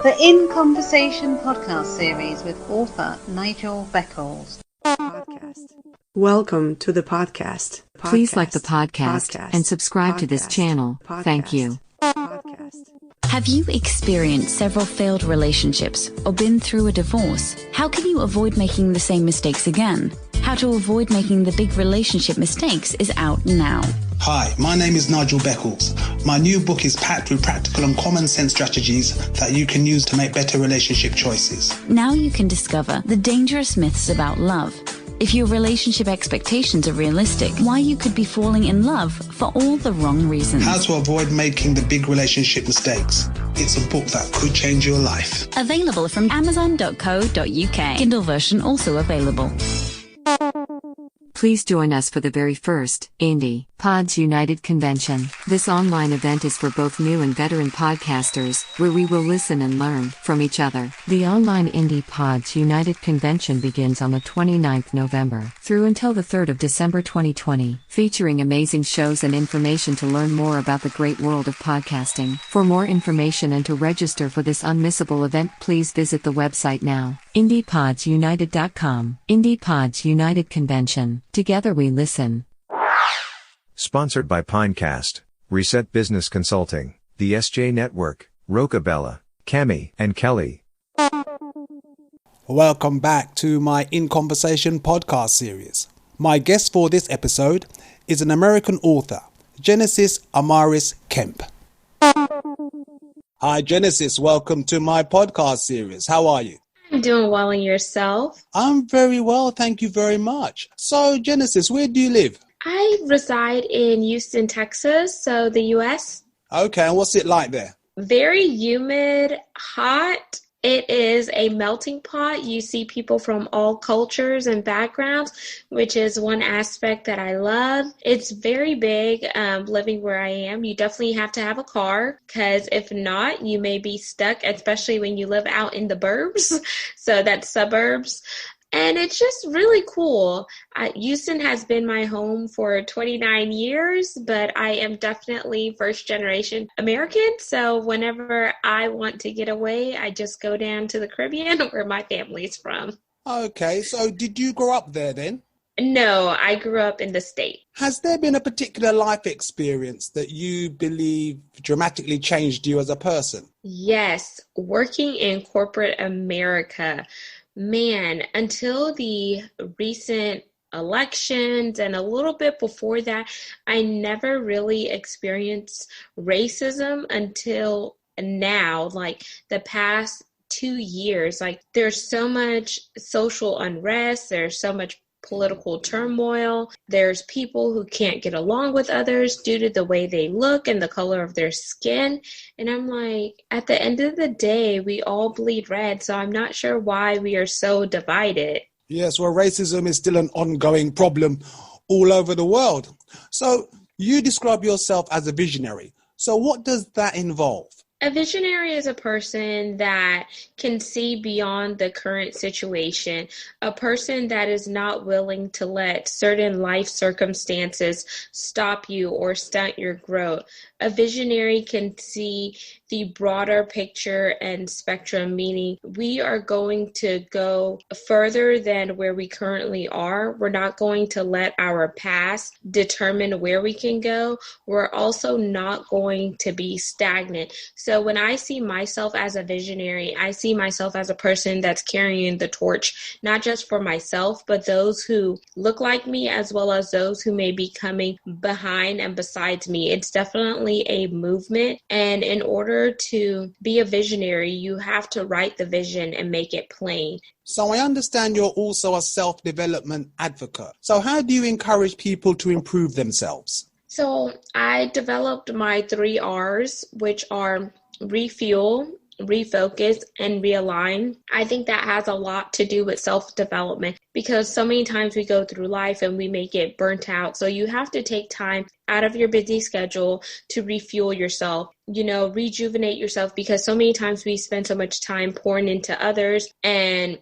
The In Conversation podcast series with author Nigel Beckles. Welcome to the podcast. Please like the podcast and subscribe to this channel. Thank you. Have you experienced several failed relationships or been through a divorce? How can you avoid making the same mistakes again? How to avoid making the big relationship mistakes is out now. Hi, my name is Nigel Beckles. My new book is packed with practical and common sense strategies that you can use to make better relationship choices. Now you can discover the dangerous myths about love. If your relationship expectations are realistic, why you could be falling in love for all the wrong reasons. How to avoid making the big relationship mistakes. It's a book that could change your life. Available from Amazon.co.uk. Kindle version also available. Please join us for the very first Indie Pods United Convention. This online event is for both new and veteran podcasters, where we will listen and learn from each other. The online Indie Pods United Convention begins on the 29th November through until the 3rd of December 2020, featuring amazing shows and information to learn more about the great world of podcasting. For more information and to register for this unmissable event, please visit the website now, indiepodsunited.com. Indie Pods United Convention. Together we listen. Sponsored by Pinecast, Reset Business Consulting, the SJ Network, Rocabella, Cami, and Kelly. Welcome back to my In Conversation podcast series. My guest for this episode is an American author, Genesis Amaris Kemp. Hi Genesis, welcome to my podcast series. How are you? I'm doing well, and yourself? I'm very well, thank you very much. So Genesis, where do you live? I reside in Houston, Texas, so the U.S. Okay, and what's it like there? Very humid, hot. It is a melting pot. You see people from all cultures and backgrounds, which is one aspect that I love. It's very big living where I am. You definitely have to have a car, because if not, you may be stuck, especially when you live out in the burbs. So that's suburbs. And it's just really cool. Houston has been my home for 29 years, but I am definitely first generation American. So whenever I want to get away, I just go down to the Caribbean where my family's from. Okay, so did you grow up there then? No, I grew up in the state. Has there been a particular life experience that you believe dramatically changed you as a person? Yes, working in corporate America. Man, until the recent elections and a little bit before that, I never really experienced racism until now, like the past 2 years. Like there's so much social unrest, there's so much political turmoil. There's people who can't get along with others due to the way they look and the color of their skin. And I'm like, at the end of the day, we all bleed red. So I'm not sure why we are so divided. Yes, well, racism is still an ongoing problem all over the world. So you describe yourself as a visionary. So what does that involve? A visionary is a person that can see beyond the current situation, a person that is not willing to let certain life circumstances stop you or stunt your growth. A visionary can see the broader picture and spectrum, meaning we are going to go further than where we currently are. We're not going to let our past determine where we can go. We're also not going to be stagnant. So when I see myself as a visionary, I see myself as a person that's carrying the torch, not just for myself, but those who look like me, as well as those who may be coming behind and besides me. It's definitely a movement. And in order to be a visionary, you have to write the vision and make it plain. So I understand you're also a self-development advocate. So how do you encourage people to improve themselves? So I developed my 3 R's, which are refuel, refocus, and realign. I think that has a lot to do with self-development, because so many times we go through life and we may get burnt out. So you have to take time out of your busy schedule to refuel yourself, rejuvenate yourself, because so many times we spend so much time pouring into others and,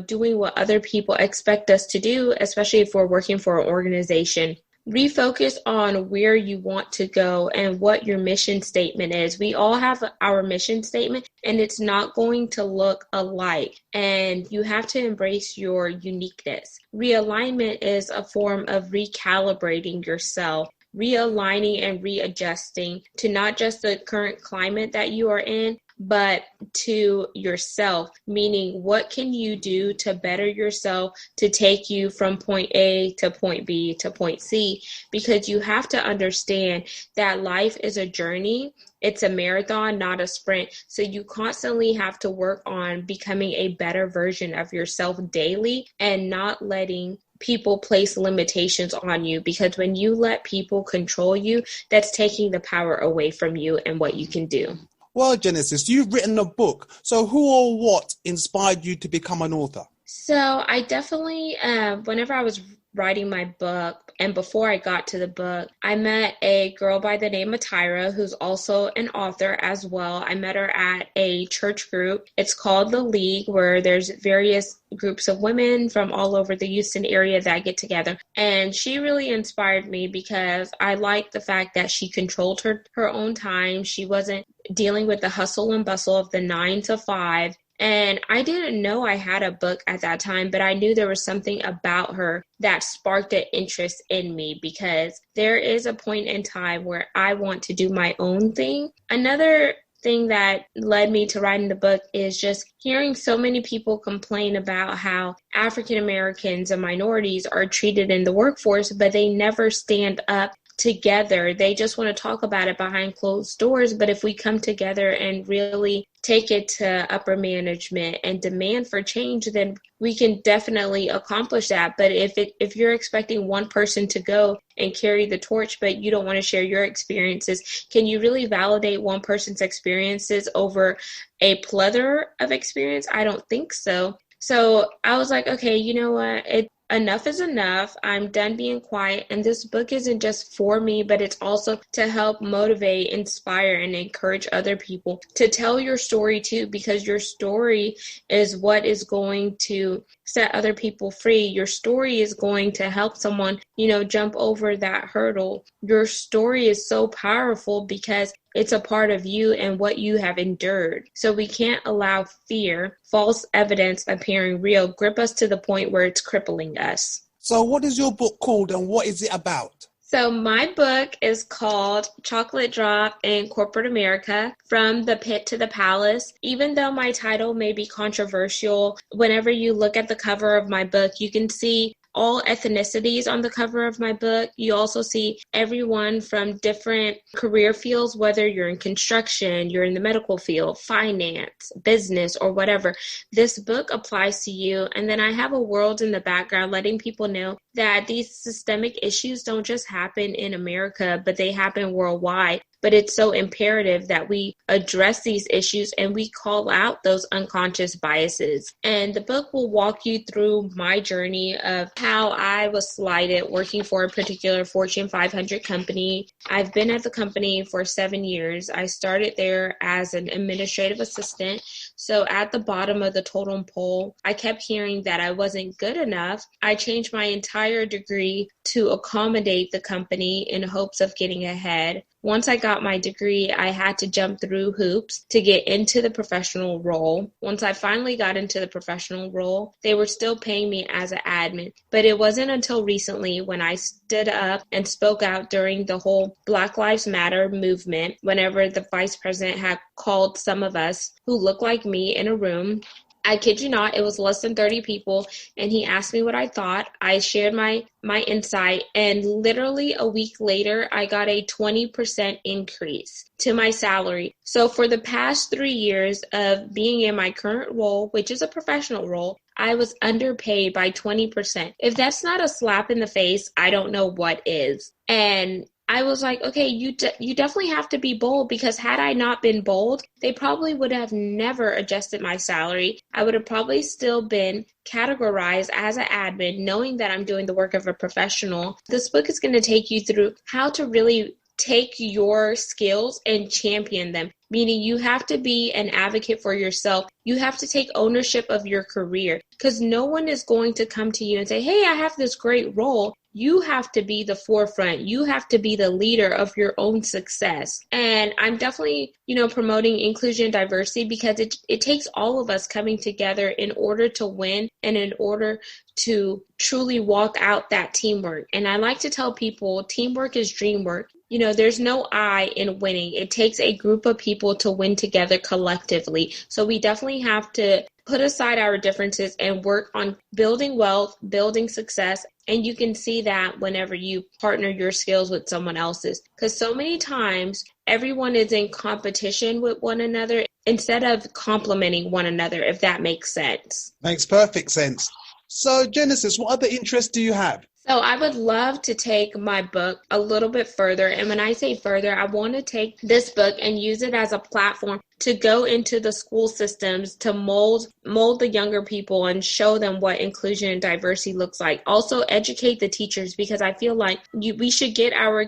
doing what other people expect us to do, especially if we're working for an organization. refocus on where you want to go and what your mission statement is. We all have our mission statement, and it's not going to look alike, and you have to embrace your uniqueness. Realignment is a form of recalibrating yourself, realigning and readjusting to not just the current climate that you are in, but to yourself, meaning what can you do to better yourself to take you from point A to point B to point C, because you have to understand that life is a journey. It's a marathon, not a sprint. So you constantly have to work on becoming a better version of yourself daily and not letting people place limitations on you, because when you let people control you, that's taking the power away from you and what you can do. Well, Genesis, you've written a book. So who or what inspired you to become an author? So I definitely, whenever I was writing my book, and before I got to the book, I met a girl by the name of Tyra, who's also an author as well. I met her at a church group. It's called The League, where there's various groups of women from all over the Houston area that get together. And she really inspired me because I liked the fact that she controlled her own time. She wasn't dealing with the hustle and bustle of the 9 to 5. And I didn't know I had a book at that time, but I knew there was something about her that sparked an interest in me, because there is a point in time where I want to do my own thing. Another thing that led me to writing the book is just hearing so many people complain about how African Americans and minorities are treated in the workforce, but they never stand up together. They just want to talk about it behind closed doors. But if we come together and really take it to upper management and demand for change, then we can definitely accomplish that. But if you're expecting one person to go and carry the torch, but you don't want to share your experiences, can you really validate one person's experiences over a plethora of experience? I don't think so. So I was like, okay, you know what? Enough is enough. I'm done being quiet. And this book isn't just for me, but it's also to help motivate, inspire, and encourage other people to tell your story too, because your story is what is going to set other people free. Your story is going to help someone, jump over that hurdle. Your story is so powerful because it's a part of you and what you have endured. So we can't allow fear, false evidence appearing real, grip us to the point where it's crippling us. So what is your book called and what is it about? So my book is called Chocolate Drop in Corporate America, From the Pit to the Palace. Even though my title may be controversial, whenever you look at the cover of my book, you can see all ethnicities on the cover of my book. You also see everyone from different career fields, whether you're in construction, you're in the medical field, finance, business, or whatever. This book applies to you. And then I have a world in the background letting people know that these systemic issues don't just happen in America, but they happen worldwide. But it's so imperative that we address these issues and we call out those unconscious biases. And the book will walk you through my journey of how I was slighted working for a particular Fortune 500 company. I've been at the company for 7 years. I started there as an administrative assistant. So at the bottom of the totem pole, I kept hearing that I wasn't good enough. I changed my entire degree to accommodate the company in hopes of getting ahead. Once I got my degree, I had to jump through hoops to get into the professional role. Once I finally got into the professional role, they were still paying me as an admin. But it wasn't until recently when I stood up and spoke out during the whole Black Lives Matter movement, whenever the vice president had called some of us who looked like me in a room. I kid you not, it was less than 30 people, and he asked me what I thought. I shared my insight, and literally a week later, I got a 20% increase to my salary. So for the past 3 years of being in my current role, which is a professional role, I was underpaid by 20%. If that's not a slap in the face, I don't know what is. And I was like, okay, you definitely have to be bold, because had I not been bold, they probably would have never adjusted my salary. I would have probably still been categorized as an admin, knowing that I'm doing the work of a professional. This book is going to take you through how to really take your skills and champion them, meaning you have to be an advocate for yourself. You have to take ownership of your career, because no one is going to come to you and say, hey, I have this great role. you have to be the forefront. You have to be the leader of your own success. And I'm definitely, promoting inclusion and diversity because it takes all of us coming together in order to win and in order to truly walk out that teamwork. And I like to tell people teamwork is dream work. There's no I in winning. It takes a group of people to win together collectively. So we definitely have to put aside our differences and work on building wealth, building success. And you can see that whenever you partner your skills with someone else's. Because so many times everyone is in competition with one another instead of complementing one another, if that makes sense. Makes perfect sense. So Genesis, what other interests do you have? So I would love to take my book a little bit further. And when I say further, I want to take this book and use it as a platform to go into the school systems to mold the younger people and show them what inclusion and diversity looks like. Also educate the teachers, because I feel like we should get our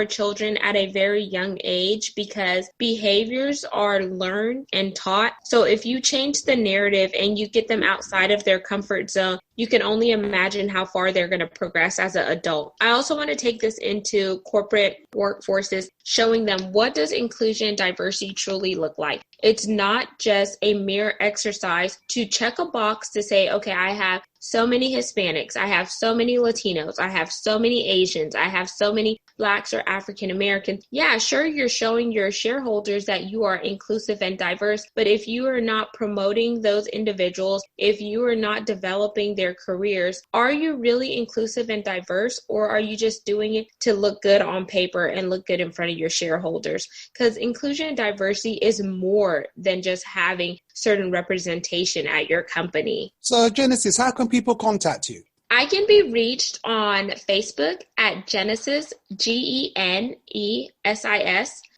children at a very young age, because behaviors are learned and taught. So if you change the narrative and you get them outside of their comfort zone, you can only imagine how far they're going to progress as an adult. I also want to take this into corporate workforces, showing them what does inclusion and diversity truly look like. It's not just a mere exercise to check a box to say, okay, I have so many Hispanics, I have so many Latinos, I have so many Asians, I have so many Blacks or African Americans. Yeah, sure, you're showing your shareholders that you are inclusive and diverse, but if you are not promoting those individuals, if you are not developing their careers, are you really inclusive and diverse, or are you just doing it to look good on paper and look good in front of your shareholders? Because inclusion and diversity is more than just having certain representation at your company. So Genesis, how can people contact you? I can be reached on Facebook at Genesis, Genesis,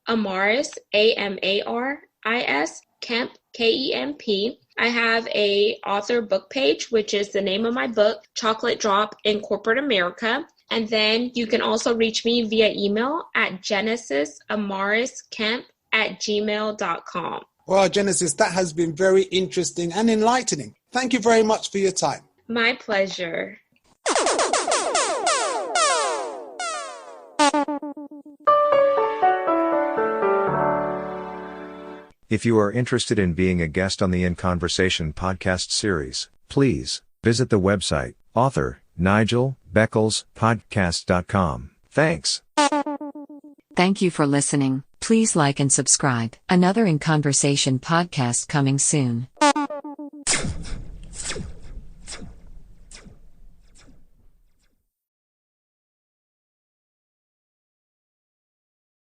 Amaris, Amaris, Kemp, Kemp. I have a author book page, which is the name of my book, Chocolate Drop in Corporate America. And then you can also reach me via email at genesisamariskemp@gmail.com. Well, Genesis, that has been very interesting and enlightening. Thank you very much for your time. My pleasure. If you are interested in being a guest on the In Conversation podcast series, please visit the website authornigelbeckelspodcast.com. Thanks. Thank you for listening. Please like and subscribe. Another In Conversation podcast coming soon.